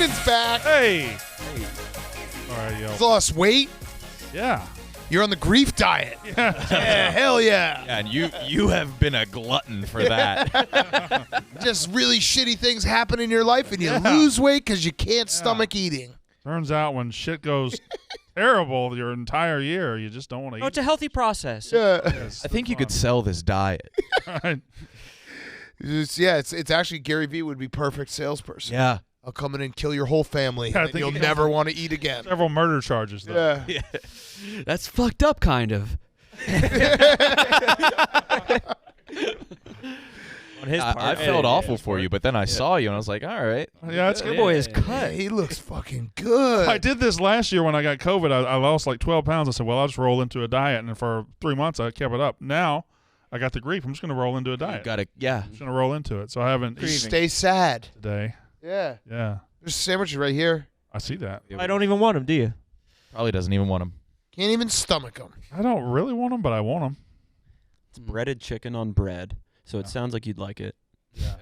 Even's back. Hey. All right, yo. He's lost weight. Yeah. You're on the grief diet. Yeah. Yeah, hell yeah. Yeah, and you have been a glutton for that. Just really shitty things happen in your life, and you lose weight because you can't stomach eating. Turns out when shit goes terrible your entire year, you just don't want to eat. it's a healthy process. Yeah. I think you could sell this diet. Right. It's actually Gary Vee would be perfect salesperson. Yeah. I'll come in and kill your whole family, Yeah, I and think you'll he never want to eat again. Several murder charges, though. Yeah. That's fucked up, kind of. On his part, I felt awful for you, but then I saw you and I was like, all right. Yeah, it's Your good. boy is Yeah, cut. he looks fucking good. I did this last year when I got COVID. I lost like 12 pounds. I said, well, I'll just roll into a diet. And for 3 months, I kept it up. Now, I got the grief. I'm just going to roll into a diet. Got to, yeah. I'm just going to roll into it. So I haven't eaten Stay sad. today. Yeah. Yeah. There's sandwiches right here. I see that. I don't even want him, do you? Probably doesn't even want him. Can't even stomach them. I don't really want them, but I want them. It's breaded chicken on bread, so it sounds like you'd like it. Yeah.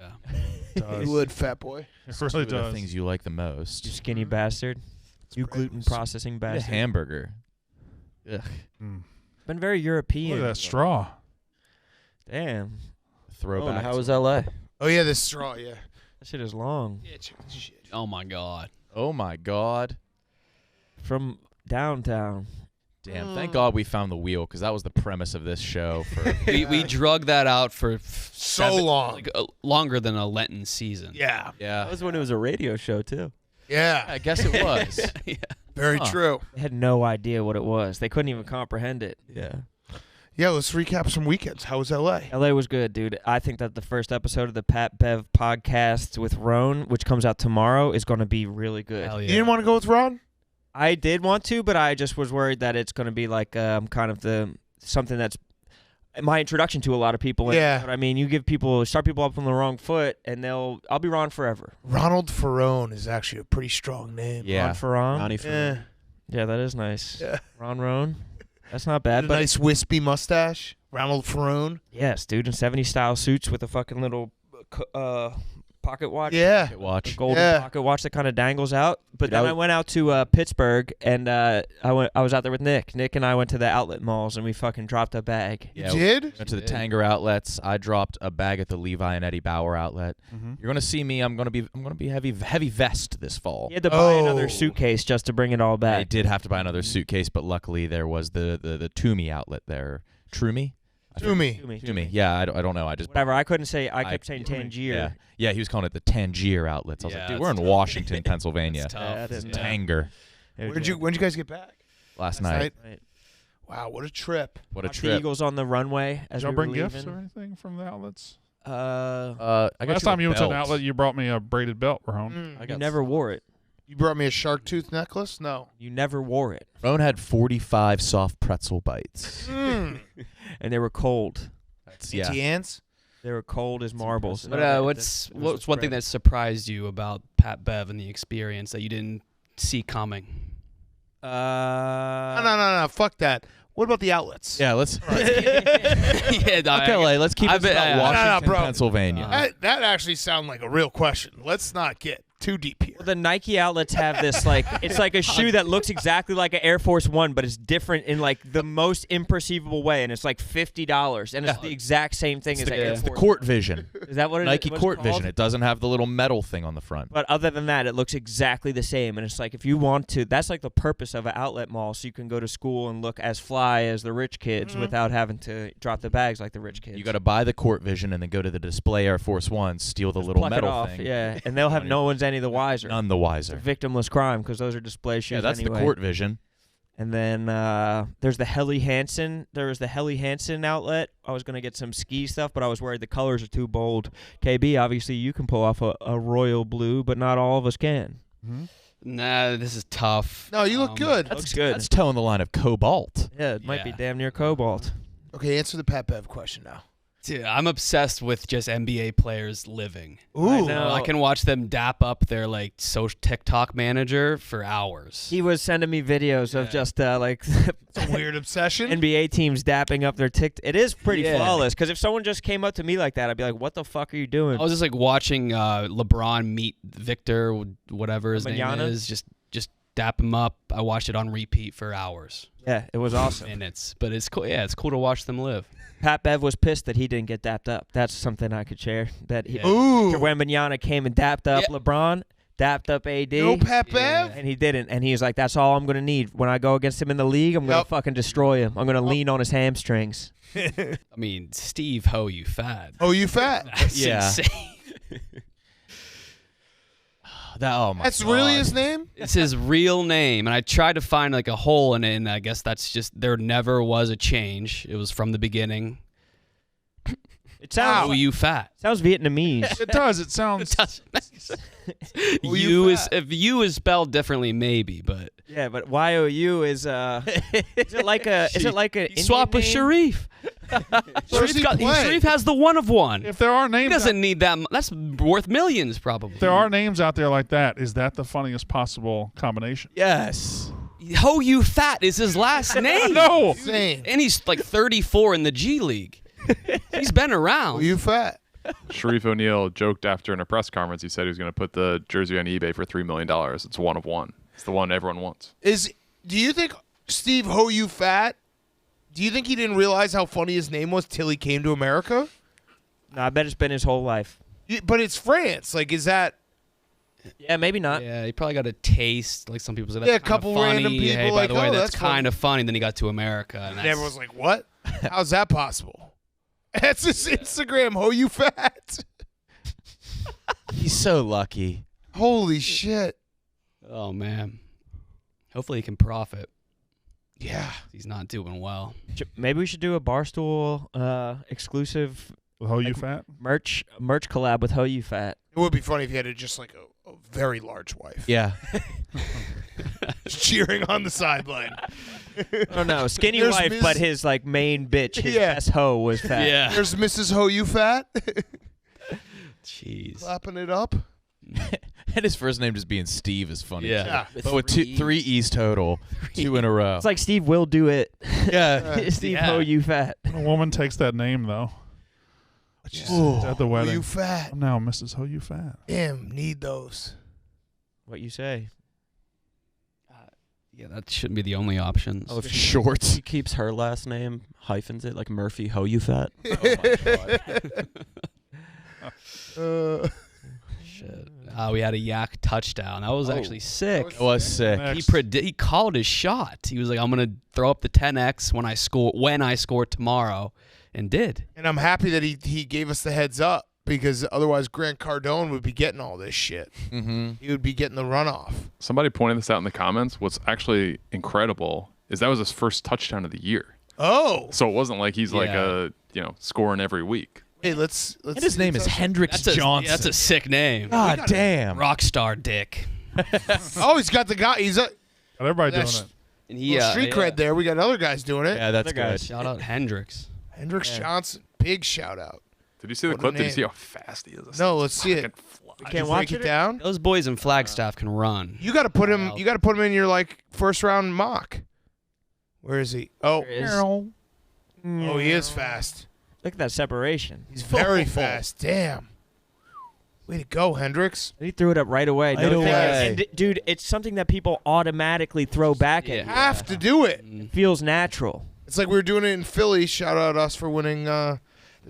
It does. You would, fat boy. It Two really of the does. things you like the most. You skinny bastard. You gluten processing Eat a bastard. hamburger. Ugh. Mm. Been very European. Look at that straw. Damn. Throwback. How was L.A.? Oh, yeah, this straw, yeah. That shit is long. Yeah, chicken shit. Oh, my God. Oh, my God. From downtown. Damn. Thank God we found the wheel, because that was the premise of this show. For We drug that out for So long. like, longer than a Lenten season. Yeah. Yeah. That was when it was a radio show, too. Yeah. I guess it was. Yeah. Very Huh. true. They had no idea what it was. They couldn't even comprehend it. Yeah. Yeah, let's recap some weekends. How was L.A.? LA was good, dude. I think that the first episode of the Pat Bev podcast with Roan, which comes out tomorrow, is going to be really good. Hell yeah. You didn't want to go with Ron? I did want to, but I just was worried that it's going to be like kind of something that's my introduction to a lot of people. And, Yeah. you know what I mean, start people up on the wrong foot, and I'll be Ron forever. Ronald Ferrone is actually a pretty strong name. Yeah. Ron Ferron. Ronnie Yeah. Yeah, that is nice. Yeah. Ron Roan. That's not A bad, but nice wispy mustache. Ronald Ferrone. yes, dude, in 70s style suits with a fucking little pocket watch. Yeah. Hit watch. A golden Yeah. pocket watch that kind of dangles out. But Dude, then I went out to Pittsburgh, and I was out there with Nick. Nick and I went to the outlet malls, and we fucking dropped a bag. You Yeah, did? Went to the Tanger outlets. I dropped a bag at the Levi and Eddie Bauer outlet. Mm-hmm. You're gonna see me. I'm gonna be heavy vest this fall. He had to buy another Oh. suitcase just to bring it all I back. did have to buy another suitcase, but luckily there was the Toomey outlet there. Trumi? Toomey. Yeah, I don't know. I just Whatever. I couldn't say. I kept saying Tangier. Yeah, he was calling it the Tangier outlets. I was Yeah, like, dude, that's we're in tough. Washington, Pennsylvania. That's tough. Yeah, It's that's Tanger. When'd you guys get back? Last Last night. Right. Wow, what a trip. What a Watched the trip. Eagles on the runway as Did y'all we bring were gifts leaving. or anything from the outlets? I got Last time you went to an belt. outlet, you brought me a braided belt, Rahone. I You got never wore it. You brought me a shark tooth necklace? No. You never wore it, Roan had 45 soft pretzel bites. Mm. and they were cold. That's, yeah. Ants? They were cold as marbles. But No, what's it was one thing spread. that surprised you about Pat Bev and the experience that you didn't see coming? No. Fuck that. What about the outlets? Yeah, let's. Yeah, Okay, let's keep I've it been- about no, Washington, bro. Pennsylvania. That actually sounded like a real question. Let's not get too deep here. Well, the Nike outlets have this it's like a shoe that looks exactly like an Air Force One, but it's different in like the most imperceivable way, and it's like $50, and it's the exact same thing as an Air It's the Force. Court Vision. Is that what it is? Nike what it's Court called? Vision. It doesn't have the little metal thing on the front. But other than that, it looks exactly the same, and it's like if you want to, that's like the purpose of an outlet mall, so you can go to school and look as fly as the rich kids without having to drop the bags like the rich kids. You got to buy the Court Vision and then go to the display Air Force One, steal the little pluck metal it off, thing. yeah, and they'll have no one's any the wiser. None the wiser. It's a victimless crime because those are display shoes. Yeah, that's anyway. the Court Vision. And then there's the Helly Hansen. There was the Helly Hansen outlet. I was going to get some ski stuff, but I was worried the colors are too bold. KB, obviously you can pull off a royal blue, but not all of us can. Nah, this is tough. No, you look good. Looks good. That's towing the line of Cobalt. Yeah, it might be Yeah. damn near cobalt. Okay, answer the Pat Bev question now. Dude, I'm obsessed with just NBA players living. Ooh. I can watch them dap up their like social TikTok manager for hours. He was sending me videos of just like It's a weird obsession. NBA teams dapping up their TikTok. It is pretty Yeah. flawless because if someone just came up to me like that, I'd be like, "What the fuck are you doing?" I was just like watching LeBron meet Victor, whatever his name Manana? is, just dap him up. I watched it on repeat for hours. Yeah, it was awesome. And it's cool. Yeah, it's cool to watch them live. Pat Bev was pissed that he didn't get dapped up. That's something I could share. That he, Ooh. when Manana came and dapped up Yeah. LeBron, dapped up AD, No Pat Bev? and he didn't. And he was like, "That's all I'm gonna need when I go against him in the league. I'm gonna Yep. fucking destroy him. I'm gonna lean on his hamstrings." I mean, Steve Ho, you fat. Oh, you fat. That's Yeah. insane. Oh my That's God. really his name? It's his real name, and I tried to find like a hole in it, and I guess that's just there never was a change. It was from the beginning. It sounds Oh, you fat. sounds Vietnamese. It does. It sounds. Oh, you You is fat. if you is spelled differently, maybe, but Yeah, but YOU is is it like a swap with Sharif. Where's he play? Sharif has the one of one. If there are He names, doesn't need that. That's worth millions, probably. if there are names out there like that, is that the funniest possible combination? Yes. Ho you fat is his last name. No. Insane. And he's like 34 in the G League. He's been around. Oh, you fat. Sharif O'Neal joked after in a press conference. He said he was going to put the jersey on eBay for $3 million. It's one of one. It's the one everyone wants. Do you think Steve Ho You Fat? Do you think he didn't realize how funny his name was till he came to America? No, I bet it's been his whole life. But it's France. Like, is that? Yeah, maybe not. Yeah, he probably got a taste. Like some people said, that's Yeah, a kinda couple funny. random people Hey, by like, the way, oh, that's that's kind of funny. Then he got to America, and And that's, everyone's like, what? How's that possible? That's his Instagram. Ho You Fat. He's so lucky. Holy shit. oh man. Hopefully he can profit. Yeah. He's not doing well. Maybe we should do a Barstool exclusive Oh, you fat? merch collab with Ho You Fat. It would be funny if he had just like a very large wife. Yeah. Just cheering on the sideline. Oh no, skinny There's wife, Ms. but his like main bitch, his Yeah. best hoe was fat. Yeah. There's Mrs. Ho You Fat. Jeez. Clapping it up. And his first name just being Steve is funny. Yeah. too. But with three E's total, 2 in a row. It's like Steve will do it. yeah. Steve Yeah. Ho You Fat. When a woman takes that name, though, Ooh, at the Ho wedding. You Fat. I'm now Mrs. Ho You Fat. Damn, need those. What you say? Yeah, that shouldn't be the only options. Oh, if Shorts. she keeps her last name, hyphens it, like Murphy Ho You Fat. Shit. We had a yak touchdown. That was actually sick. It was sick. Next. He called his shot. He was like, "I'm gonna throw up the 10x when I score tomorrow," and did. And I'm happy that he gave us the heads up because otherwise Grant Cardone would be getting all this shit. Mm-hmm. He would be getting the runoff. Somebody pointed this out in the comments. What's actually incredible is that was his first touchdown of the year. Oh, So it wasn't like he's like Yeah. scoring every week. hey, let's. And his name is Hendrix Johnson. That's a sick name. God damn. Rockstar Dick. Oh, he's got the guy. He's a Got everybody doing That's- it. And street cred there. We got other guys doing it. Yeah, that's Other guys. good. Shout out Hendrix. Hendrix Johnson, big shout out. Did you see the What a clip? Did you name. see how fast he is? No, let's see it. Fucking fly. Can Can't you watch break it it? down? Those boys in Flagstaff can run. You got to put him. You got to put him in your like first round mock. Where is he? Oh, There is. oh, he is fast. Look at that separation. He's very fast. Damn. Way to go, Hendrix. He threw it up right away. Right No thing. away. And, dude, it's something that people automatically throw back at. Yeah. You. Have to do it. Mm. Feels natural. It's like we were doing it in Philly. Shout out us for winning the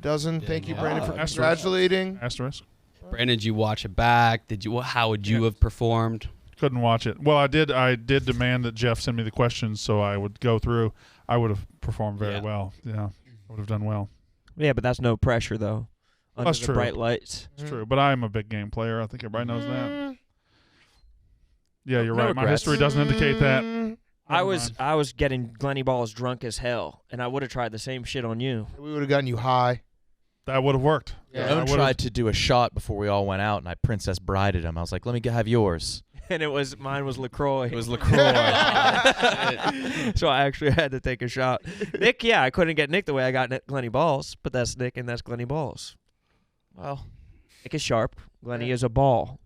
dozen. Thank you, Brandon, for Asterisk. congratulating. Asterisk. Brandon, did you watch it back? How would you have performed? Couldn't watch it. Well, I did demand that Jeff send me the questions so I would go through. I would have performed very Yeah. well. Yeah, I would have done well. Yeah, but that's no pressure though. Under That's the true. bright lights. It's true, but I am a big game player. I think everybody knows that. Yeah, you're No right. My regrets. history doesn't indicate that. Mm, I Never was mind. I was getting Glenny balls drunk as hell, and I would have tried the same shit on you. We would have gotten you high. That would have worked. Yeah. I Owen would've- tried to do a shot before we all went out, and I Princess Brided him. I was like, let me have yours. And mine was LaCroix. It was LaCroix. So I actually had to take a shot. Nick, I couldn't get Nick the way I got Glenny Balls, but that's Nick and that's Glenny Balls. Well, Nick is sharp. Glenny is a ball.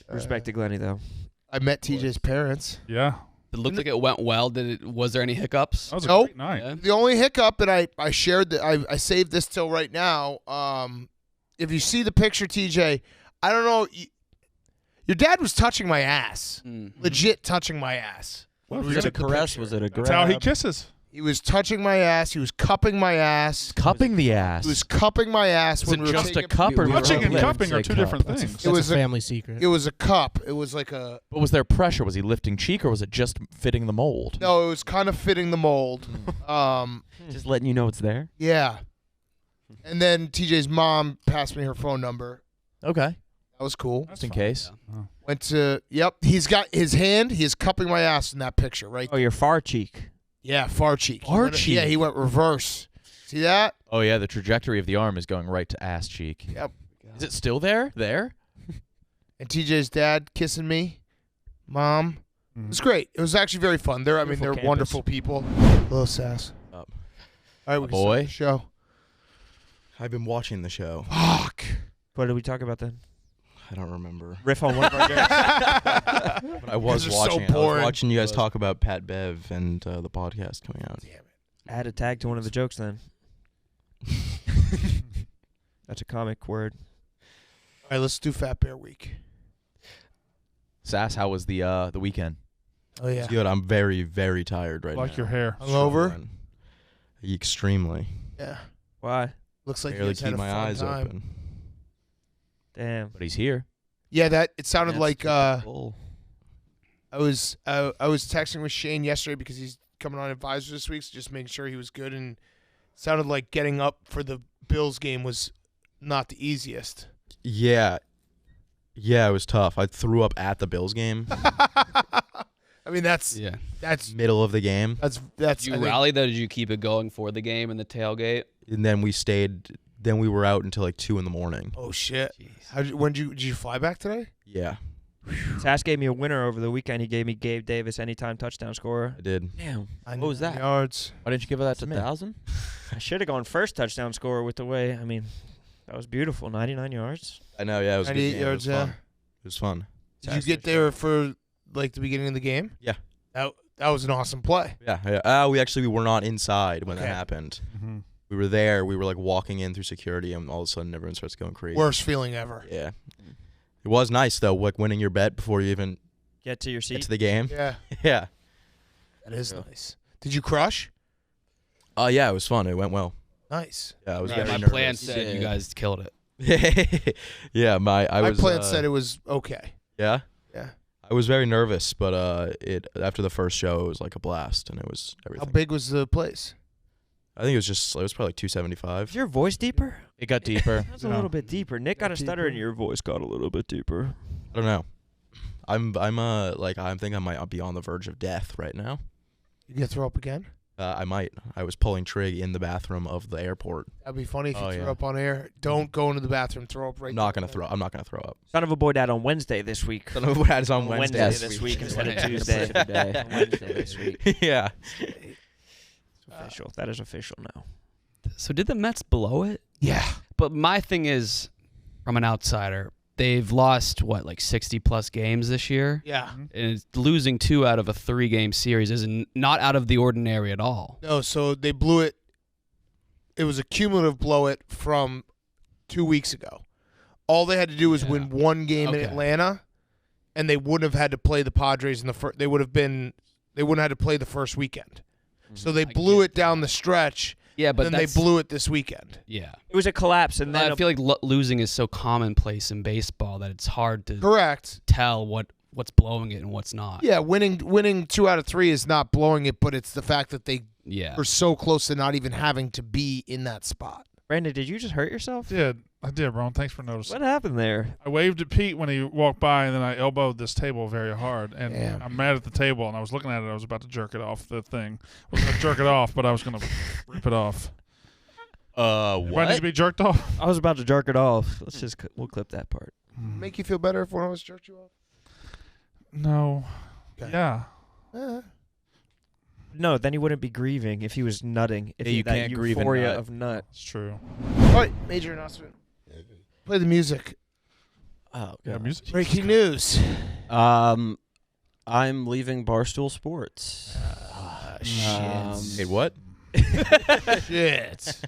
Respect to Glenny, though. I met TJ's parents. Yeah. It looked like it went well. Was there any hiccups? That was a Nope. great night. Yeah. The only hiccup, and I shared that I saved this till right now. If you see the picture, TJ, I don't know. Your dad was touching my ass, legit touching my ass. Was it a caress? Was it a grab? That's how he kisses. He was touching my ass. He was cupping my ass. Cupping the ass. He was cupping my ass Is when it we were just a taking- cup or Touching and lips? cupping are two different things. It was a family secret. It was a cup. It was like a. But was there pressure? Was he lifting cheek or was it just fitting the mold? No, it was kind of fitting the mold. Just letting you know it's there. Yeah. And then TJ's mom passed me her phone number. Okay. That was cool. Just in case. Went to, he's got his hand. He is cupping my ass in that picture right Oh, there. your far cheek. Yeah, far cheek. Far He went- cheek? Yeah, he went reverse. See that? Oh, yeah. The trajectory of the arm is going right to ass cheek. Yep. Is it still there? There? And TJ's dad kissing me. Mom. It was great. It was actually very fun. They're Beautiful they're campus. wonderful people. Little sass. Up. All right, we can boy. start the show. I've been watching the show. Fuck. What did we talk about then? I don't remember. Riff on one of our jokes. But I was These are so watching it. I boring. was watching you guys talk about Pat Bev and the podcast coming out. Add a tag to one of the jokes then. That's a comic word. All right, let's do Fat Bear Week. Sass, how was the weekend? Oh, yeah. It's good. I'm very, very tired right Like now. your hair. Hungover? Struggling. Extremely. Yeah. Why? Looks like you Barely guys had keep a my fun eyes time. open. Damn. But he's here. Yeah, it sounded That's like bull. I was texting with Shane yesterday because he's coming on advisor this week, so just making sure he was good, and it sounded like getting up for the Bills game was not the easiest. Yeah. Yeah, it was tough. I threw up at the Bills game, I mean, that's middle of the game. that's. Did you I think- rally though? Did you keep it going for the game and the tailgate? And then we stayed. Then we were out until like 2 a.m. Oh shit! Jeez. Did you fly back today? Yeah, Sass gave me a winner over the weekend. He gave me Gabe Davis anytime touchdown scorer. I did. Damn. What was that? Yards. Why didn't you give that That's to me? 1,000? I should have gone first touchdown scorer with the way. I mean, that was beautiful. 99 yards. I know. Yeah, it was a good 98 game. yards. It was Yeah. fun. It was fun. Did you get there for like the beginning of the game? Yeah. That was an awesome play. Yeah. We were not inside when Okay. that happened. Mm-hmm. We were there. We were like walking in through security, and all of a sudden everyone starts going crazy. Worst feeling ever. Yeah. It was nice though, like winning your bet before you even Get to your get seat. to the game. Yeah, Yeah. that is nice. Did you crush? Yeah, it was fun. It went well. Nice. Yeah, I was Yeah, very my plan nervous. said you Yeah. guys killed it. Yeah, My was plan said it was okay. Yeah. Yeah. I was very nervous, but it after the first show it was like a blast, and it was How everything. big was the place? I think it was probably like 275. Is your voice deeper? It got deeper. That's a Yeah. little bit deeper. Nick got a stutter, and your voice got a little bit deeper. I don't know. I think I might be on the verge of death right now. You gonna throw up again? I might. I was pulling trig in the bathroom of the airport. That'd be funny if you Oh, threw yeah. up on air. Don't go into the bathroom. Throw up right. I'm not there. gonna throw. I'm not gonna throw up. Son of a boy dad on Wednesday this week. Son of a Brad is on Wednesday. Wednesday this week instead of Tuesday. Today. Wednesday this week. Yeah. It's official. That is official now. So did the Mets blow it? Yeah. But my thing is, from an outsider, they've lost like 60+ games this year, Yeah. and it's losing 2 out of a 3-game series is not out of the ordinary at all. No, so they blew it. It was a cumulative blow it from 2 weeks ago. All they had to do was win one game in Okay. Atlanta, and they wouldn't have had to play the Padres in the first. They wouldn't have had to play the first weekend. So they I blew get it down the stretch. Yeah, but then they blew it this weekend. Yeah, It was a collapse, and then I feel like losing is so commonplace in baseball that it's hard to Correct. tell what's blowing it and what's not. Yeah, winning 2 out of 3 is not blowing it, but it's the fact that they Yeah. were so close to not even having to be in that spot. Brandon, did you just hurt yourself? I did, Ron. Thanks for noticing. What happened there? I waved at Pete when he walked by, and then I elbowed this table very hard. And Damn. I'm mad at the table, and I was looking at it. I was about to jerk it off the thing. I was going to jerk it off, but I was going to rip it off. Everybody need What? to be jerked off? I was about to jerk it off. We'll clip that part. Make you feel better if one of us jerked you off? No. Okay. Yeah. No, then he wouldn't be grieving if he was nutting. If Yeah, he, you that can't grieve and euphoria nut. of nut. It's true. All right, major announcement. Play the music. Oh, Yeah, God. music. Breaking news. I'm leaving Barstool Sports. Hey, what? Shit.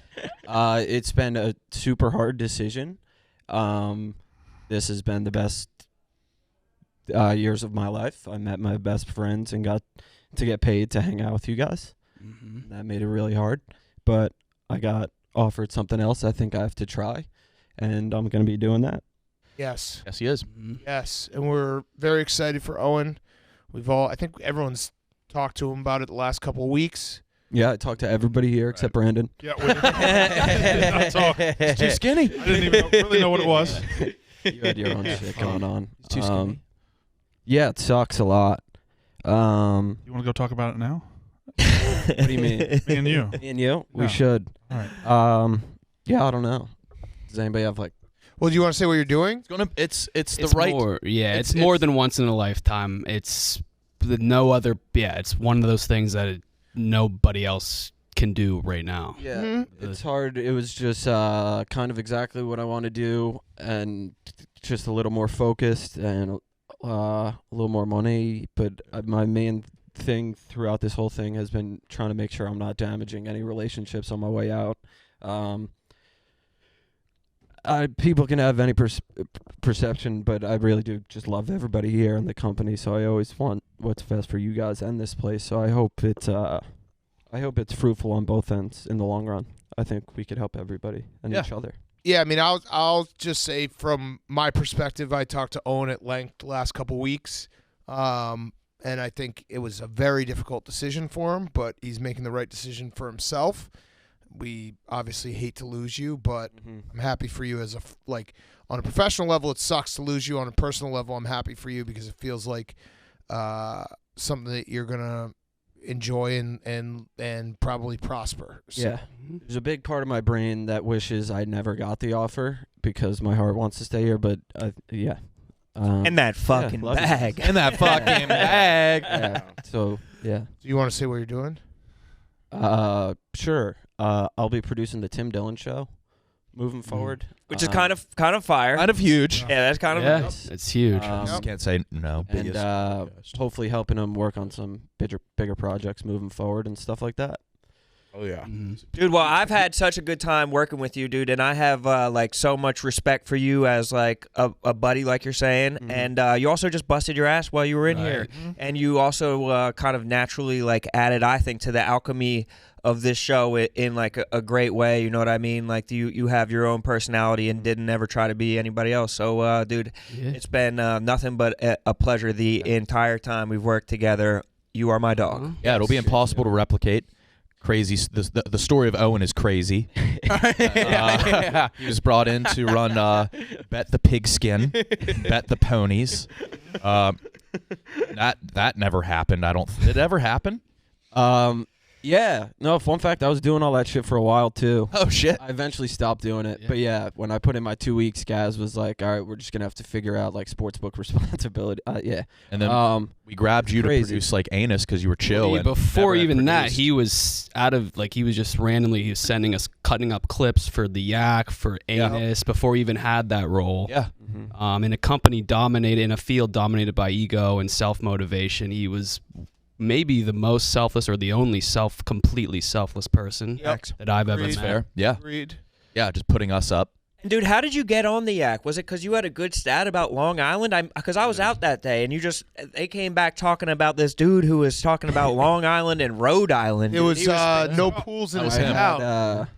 It's been a super hard decision. This has been the best years of my life. I met my best friends and got to get paid to hang out with you guys. Mm-hmm. That made it really hard, but I got offered something else I think I have to try, and I'm going to be doing that. Yes. Yes, he is. Yes. And we're very excited for Owen. I think everyone's talked to him about it the last couple of weeks. Yeah, I talked to everybody here except Brandon. Yeah, we did not talk. He's too skinny. I didn't even really know what it was. You had your own shit going on. He's too skinny. Yeah, it sucks a lot. You want to go talk about it now? What do you mean? Me and you. Me and you? We No. should. All right. Yeah, I don't know. Does anybody have like? Well, do you want to say what you're doing? It's the It's right. more, yeah. it's- It's more it's- than once in a lifetime. It's no other. Yeah, it's one of those things that nobody else can do right now. Yeah, Mhm. it's hard. It was just kind of exactly what I want to do, and just a little more focused and a little more money. But my main thing throughout this whole thing has been trying to make sure I'm not damaging any relationships on my way out. People can have any perception, but I really do just love everybody here in the company. So I always want what's best for you guys and this place. So I hope it's fruitful on both ends in the long run. I think we could help everybody and Yeah. each other. Yeah, I mean, I'll just say from my perspective, I talked to Owen at length the last couple weeks, and I think it was a very difficult decision for him, but he's making the right decision for himself. We obviously hate to lose you, but I'm happy for you as on a professional level. It sucks to lose you. On a personal level, I'm happy for you because it feels like something that you're gonna enjoy and probably prosper. So, Yeah. There's a big part of my brain that wishes I never got the offer because my heart wants to stay here, but yeah. And that fucking love you. bag. And that fucking bag. Yeah. So, yeah. do you want to say what you're doing? Sure. I'll be producing the Tim Dillon show moving forward. Which is kind of fire. Kind of huge. Yeah, that's kind of Yeah, nice. it's huge. Just can't say no. And hopefully helping him work on some bigger projects moving forward and stuff like that. Oh yeah. Dude, well, I've had such a good time working with you, dude, and I have like so much respect for you as like a buddy, like you're saying, and you also just busted your ass while you were in here, and you also kind of naturally like added, I think, to the alchemy of this show in like a great way. You know what I mean? Like you have your own personality and didn't ever try to be anybody else. So, dude, it's been nothing but a pleasure the entire time we've worked together. You are my dog. Yeah, it'll be impossible to replicate. Crazy. The story of Owen is crazy. He was brought in to run Bet the Pigskin, Bet the Ponies. That never happened. Did it ever happen? Yeah. No, fun fact, I was doing all that shit for a while too. Oh shit. I eventually stopped doing it. But yeah, when I put in my 2 weeks, Gaz was like, all right, we're just going to have to figure out like sportsbook responsibility. Yeah. And then we grabbed you crazy. to produce like Anus because you were chill. and Before never had even that, produced. he was he was just randomly sending us cutting up clips for the Yak, for Anus, before he even had that role. Yeah. In a company in a field dominated by ego and self-motivation, he was maybe the most selfless or the only completely selfless person that I've ever met. Fair. Yeah. Agreed. Yeah, just putting us up. Dude, how did you get on the Yak? Was it because you had a good stat about Long Island? Because I was out that day, and they came back talking about this dude who was talking about Long Island and Rhode Island. It Dude, was he no pools in That his was him. town.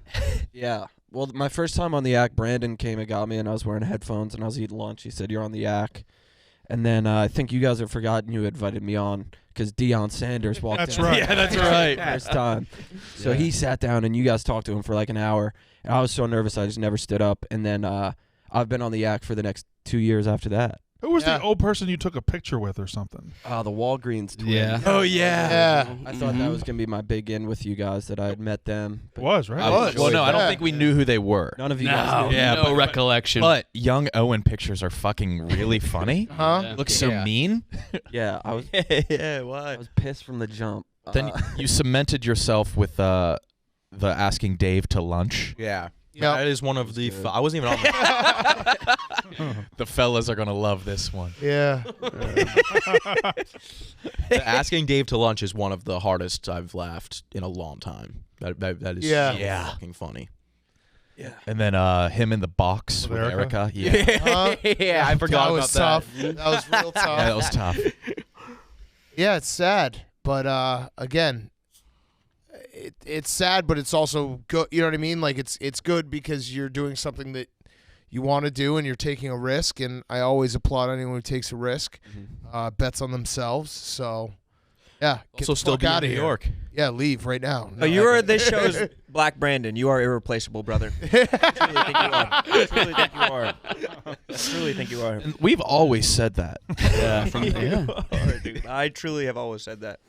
Yeah. Well, my first time on the Yak, Brandon came and got me, and I was wearing headphones, and I was eating lunch. He said, "You're on the Yak." And then I think you guys have forgotten you invited me on because Deion Sanders walked in. That's right. Yeah, that's right. First time. So he sat down, and you guys talked to him for like an hour. And I was so nervous, I just never stood up. And then I've been on the Yak for the next 2 years after that. Who was Yeah. the old person you took a picture with or something? The Walgreens twins. Yeah. Oh yeah. Yeah. I thought that was gonna be my big in with you guys, that I had met them. It was, right? Well, no, I don't Yeah. think we knew who they were. None of you No, guys knew. Yeah, no but- recollection. But young Owen pictures are fucking really funny. Huh? Yeah. Looks so mean. Yeah, I was Yeah, I why? was pissed from the jump. Then you cemented yourself with the asking Dave to lunch. Yeah. Yep. That is one of the. good. I wasn't even on the. The fellas are gonna love this one. Yeah. Asking Dave to lunch is one of the hardest I've laughed in a long time. That is Yeah. fucking funny. And then him in the box with Erica? Erica. Yeah. Huh? Yeah, I forgot that was about tough. That was real tough. Yeah, that was tough. Yeah, it's sad, but again, it's sad, but it's also good. You know what I mean? Like it's good because you're doing something that you want to do and you're taking a risk. And I always applaud anyone who takes a risk, bets on themselves. So yeah, get Also, the still fuck be in out of New here. York. Yeah, leave right now. Oh, you are this show's Black Brandon. You are irreplaceable, brother. I truly think you are. I truly think you are. And we've always said that. Yeah, you are, dude. I truly have always said that.